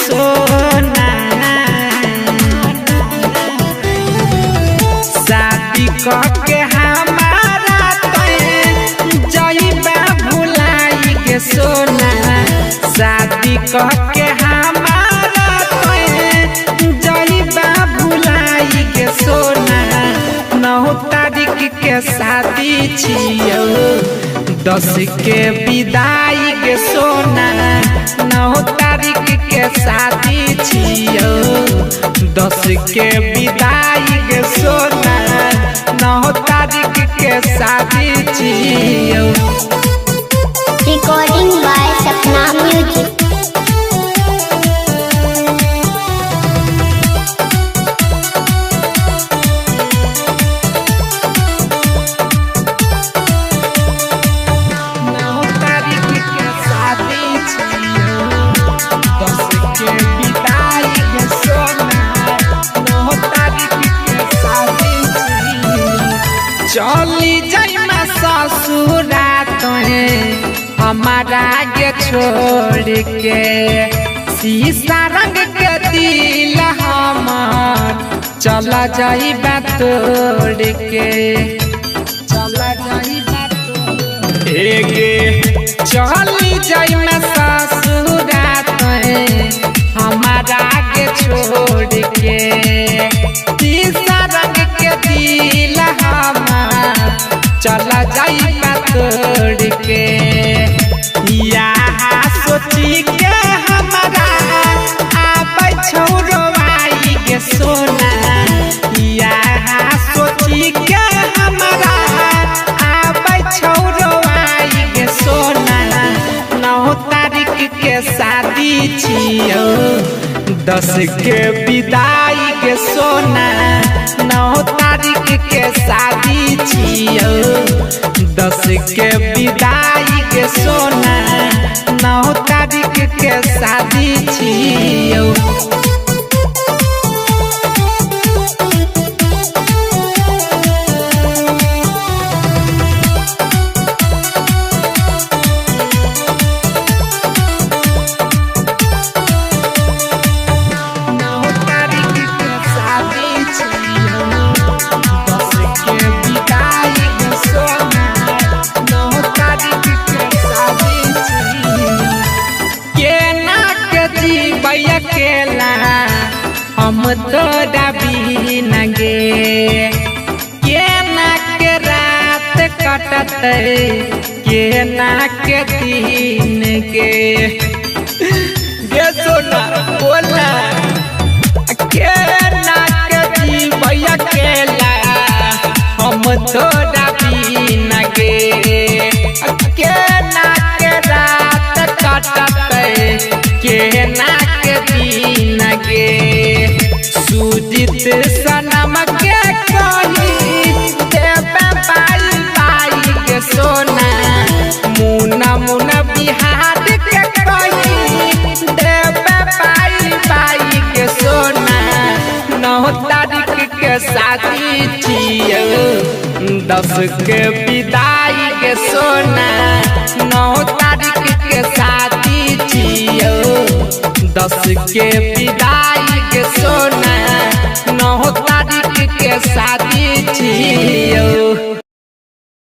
सोना शादी करके हमारा जइबा भुलाई के सोना शादी करके हमारा जइबा भुलाई के सोना 9 तारीख के शादी छियो 10 के विदाई के सोना 9 तारीख के शादी छियो 10 के विदाई के सोना 9 तारीख के शादी छियो। Recording by Sapna Music. चली जाइमा ससुरा तोहे हमारा के छोड़ के शीशा रंग के दिल हमार चला जाइबा तोड़ के चला जाइबा चली जाइमा ससुरा तोहे हमारा के छोड़ के शीशा रंग के दिल चला जाइबा तोड़ के यहाँ सोची के हमारा आबै छौरवाई के सोना यहाँ सोची के हमारा आबै छौरवाई के सोना 9 तारीख के शादी छियो 10 के विदाई के सोना 9 तारीख के शादी छियो 10 के विदाई के सोना 9 तारीख के शादी छियो। हम तोरा बिन गे केना के रात कटते केना के दिन गे सोना बोला केना के जीवैया केला हम तोरा बिन गे केना के रात कटते केना के दिन गे सुजित सनम के कही देवे बाई बाई के सोना मुना मुना बिहार के कही देवे बाई बाई के सोना 9 तारीख के शादी छियो 10 के विदाई के सोना 9 तारीख के शादी छियो 10 के विदाई के सोना 9 तारीख के शादी